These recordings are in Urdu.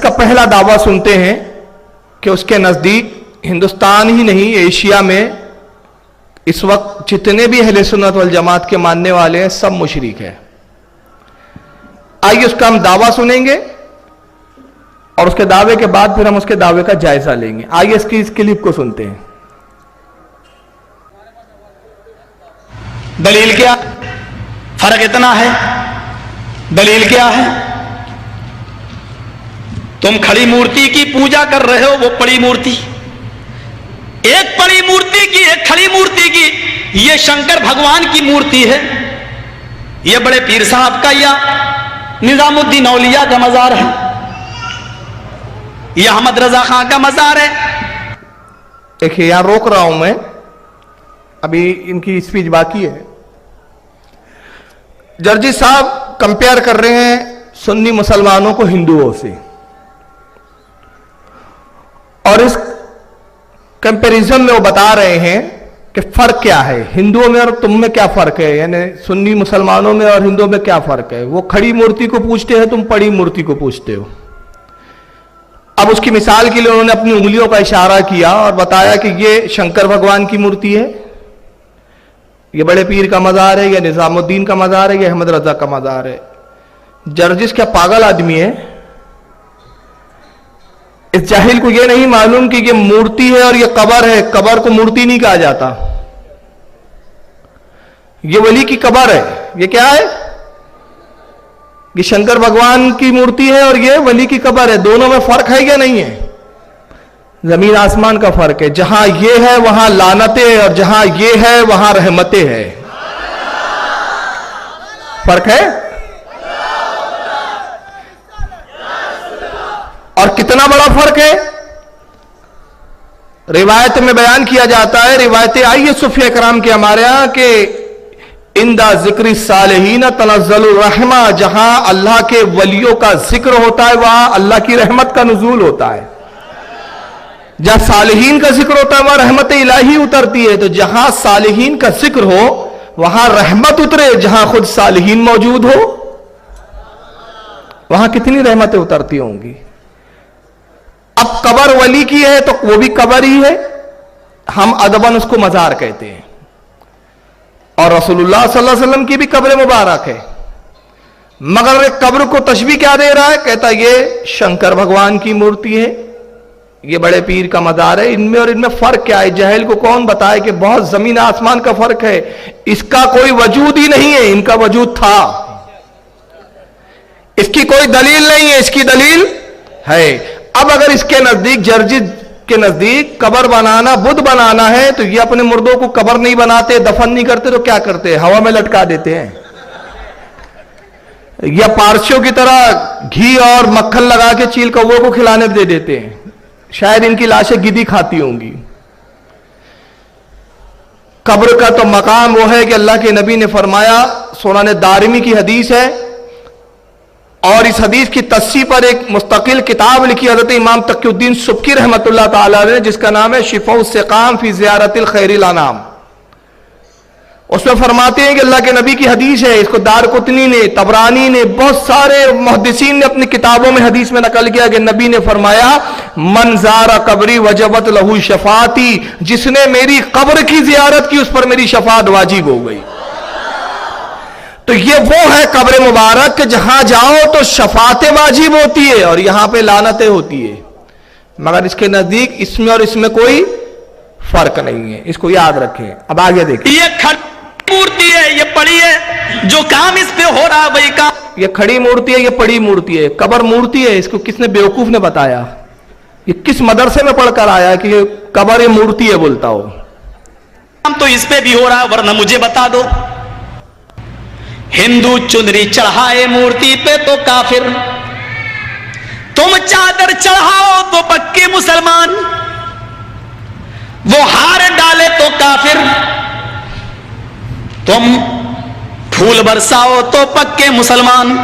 کا پہلا دعویٰ سنتے ہیں کہ اس کے نزدیک ہندوستان ہی نہیں ایشیا میں اس وقت جتنے بھی اہل سنت والجماعت کے ماننے والے ہیں سب مشرک ہیں. آئیے اس کا ہم دعویٰ سنیں گے اور اس کے دعوے کے بعد پھر ہم اس کے دعوے کا جائزہ لیں گے. آئیے اس کی اس کلپ کو سنتے ہیں. دلیل کیا؟ فرق اتنا ہے. دلیل کیا ہے؟ تم کھڑی مورتی کی پوجا کر رہے ہو، وہ پڑی مورتی، ایک پڑی مورتی کی ایک کھڑی مورتی کی. یہ شنکر بھگوان کی مورتی ہے، یہ بڑے پیر صاحب کا یا نظام الدین اولیاء کا مزار ہے، یہ احمد رضا خان کا مزار ہے. دیکھیے یہاں روک رہا ہوں میں، ابھی ان کی اسپیچ باقی ہے. جرجی صاحب کمپیئر کر رہے ہیں سنی مسلمانوں کو ہندوؤں سے، اور اس کمپیریزن میں وہ بتا رہے ہیں کہ فرق کیا ہے ہندوؤں میں اور تم میں، کیا فرق ہے، یعنی سنی مسلمانوں میں اور ہندوؤں میں کیا فرق ہے. وہ کھڑی مورتی کو پوچھتے ہیں، تم پڑی مورتی کو پوچھتے ہو. اب اس کی مثال کے لیے انہوں نے اپنی انگلیوں کا اشارہ کیا اور بتایا کہ یہ شنکر بھگوان کی مورتی ہے، یہ بڑے پیر کا مزار ہے، یہ نظام الدین کا مزار ہے، یہ احمد رضا کا مزار ہے. جرجس کیا پاگل آدمی ہے؟ اس جاہل کو یہ نہیں معلوم کہ یہ مورتی ہے اور یہ قبر ہے. قبر کو مورتی نہیں کہا جاتا، یہ ولی کی قبر ہے. یہ کیا ہے؟ یہ شنکر بھگوان کی مورتی ہے اور یہ ولی کی قبر ہے. دونوں میں فرق ہے یا نہیں ہے؟ زمین آسمان کا فرق ہے. جہاں یہ ہے وہاں لعنتیں اور جہاں یہ ہے وہاں رحمتیں ہے. فرق ہے. اور کتنا بڑا فرق ہے. روایت میں بیان کیا جاتا ہے، روایتیں آئی ہے صوفیہ کرام کے ہمارے ہاں کہ اندہ ذکر الصالحین تنزل الرحمہ، جہاں اللہ کے ولیوں کا ذکر ہوتا ہے وہاں اللہ کی رحمت کا نزول ہوتا ہے. جہاں صالحین کا ذکر ہوتا ہے وہاں رحمت الہی اترتی ہے. تو جہاں صالحین کا ذکر ہو وہاں رحمت اترے، جہاں خود صالحین موجود ہو وہاں کتنی رحمتیں اترتی ہوں گی. اب قبر ولی کی ہے تو وہ بھی قبر ہی ہے، ہم ادباً اس کو مزار کہتے ہیں. اور رسول اللہ صلی اللہ علیہ وسلم کی بھی قبر مبارک ہے، مگر ایک قبر کو تشبیہ کیا دے رہا ہے؟ کہتا یہ شنکر بھگوان کی مورتی ہے، یہ بڑے پیر کا مزار ہے. ان میں اور ان میں فرق کیا ہے؟ جاہل کو کون بتائے کہ بہت زمین آسمان کا فرق ہے. اس کا کوئی وجود ہی نہیں ہے، ان کا وجود تھا. اس کی کوئی دلیل نہیں ہے، اس کی دلیل ہے. اب اگر اس کے نزدیک جرجی کے نزدیک قبر بنانا بدھ بنانا ہے تو یہ اپنے مردوں کو قبر نہیں بناتے، دفن نہیں کرتے، تو کیا کرتے ہیں؟ ہوا میں لٹکا دیتے ہیں. یا پارسیوں کی طرح گھی اور مکھن لگا کے چیل کووں کو کھلانے دے دیتے ہیں. شاید ان کی لاشیں گدی کھاتی ہوں گی. قبر کا تو مقام وہ ہے کہ اللہ کے نبی نے فرمایا، سنن دارمی کی حدیث ہے، اور اس حدیث کی تصحیح پر ایک مستقل کتاب لکھی حضرت امام تقی الدین سبکی رحمۃ اللہ تعالی نے، جس کا نام ہے شفاء السقام فی زیارت الخیر الانام. اس میں فرماتے ہیں کہ اللہ کے نبی کی حدیث ہے، اس کو دارقطنی نے، طبرانی نے، بہت سارے محدثین نے اپنی کتابوں میں حدیث میں نقل کیا کہ نبی نے فرمایا من زار قبری وجبت لہو شفاعتی، جس نے میری قبر کی زیارت کی اس پر میری شفاعت واجب ہو گئی. تو یہ وہ ہے قبر مبارک کہ جہاں جاؤ تو شفاعت واجب ہوتی ہے اور یہاں پہ لعنتیں ہوتی ہے. مگر اس کے نزدیک اس میں اور اس میں کوئی فرق نہیں ہے، اس کو یاد رکھیں. اب آگے دیکھیں. یہ کھڑی مورتی ہے، یہ پڑی ہے، جو کام اس پہ ہو رہا وہی کام. یہ کھڑی مورتی ہے، یہ پڑی مورتی ہے. قبر مورتی ہے، اس کو کس نے بیوقوف نے بتایا؟ یہ کس مدرسے میں پڑھ کر آیا کہ یہ قبر یہ مورتی ہے بولتا ہو؟ کام تو اس پہ بھی ہو رہا، ورنہ مجھے بتا دو. ہندو چنری چڑھائے مورتی پہ تو کافر، تم چادر چڑھاؤ تو پکے مسلمان، وہ ہار ڈالے تو کافر، تم پھول برساؤ تو پکے مسلمان.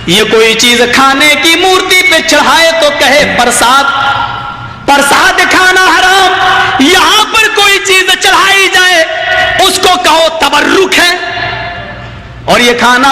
یہ کوئی چیز کھانے کی مورتی پہ چڑھائے تو کہے پرساد، پرساد کھانا حرام. یہاں پر کوئی چیز چڑھائی جائے اس کو کہو تبرک ہے، اور یہ کھانا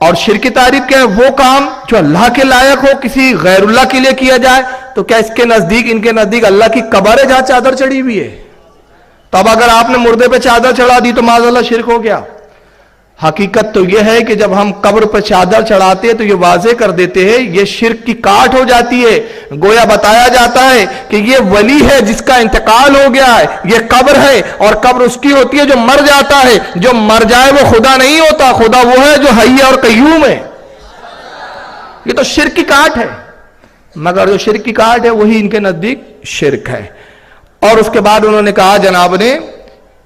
اور شرک کی تعریف کیا ہے؟ وہ کام جو اللہ کے لائق ہو کسی غیر اللہ کے لیے کیا جائے. تو کیا اس کے نزدیک، ان کے نزدیک اللہ کی قبر ہے جہاں چادر چڑھی ہوئی ہے؟ تو اب اگر آپ نے مردے پہ چادر چڑھا دی تو معاذ اللہ شرک ہو گیا. حقیقت تو یہ ہے کہ جب ہم قبر پر چادر چڑھاتے ہیں تو یہ واضح کر دیتے ہیں یہ شرک کی کاٹ ہو جاتی ہے. گویا بتایا جاتا ہے کہ یہ ولی ہے جس کا انتقال ہو گیا ہے، یہ قبر ہے، اور قبر اس کی ہوتی ہے جو مر جاتا ہے. جو مر جائے وہ خدا نہیں ہوتا، خدا وہ ہے جو حی اور قیوم ہے. یہ تو شرک کی کاٹ ہے، مگر جو شرک کی کاٹ ہے وہی ان کے نزدیک شرک ہے. اور اس کے بعد انہوں نے کہا جناب نے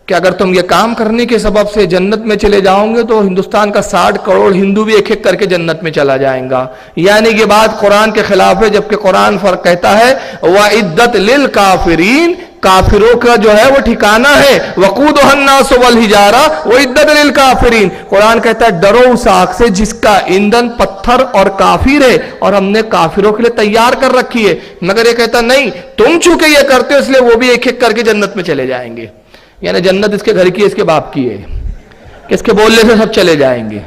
کہ اگر تم یہ کام کرنے کے سبب سے جنت میں چلے جاؤ گے تو ہندوستان کا 60 کروڑ ہندو بھی ایک ایک کر کے جنت میں چلا جائیں گا. یعنی یہ بات قرآن کے خلاف ہے، جبکہ قرآن فرق کہتا ہے وَعِدَّتْ لِلْكَافِرِينَ، کافروں کا جو ہے وہ ٹھکانہ ہے. وَقُودُهَا النَّاسُ وَالْحِجَارَةُ وَعِدَّتْ لِلْكَافِرِينَ. قرآن کہتا ہے ڈرو اس آگ سے جس کا ایندھن پتھر اور کافر ہے، اور ہم نے کافروں کے لیے تیار کر رکھی ہے. مگر یہ کہتا نہیں، تم چونکہ یہ کرتے ہو اس لیے وہ بھی ایک ایک کر کے جنت میں چلے جائیں گے. یعنی جنت اس کے گھر کی ہے، اس کے باپ کی ہے، کہ اس کے بولنے سے سب چلے جائیں گے.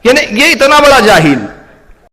یعنی یہ اتنا بڑا جاہل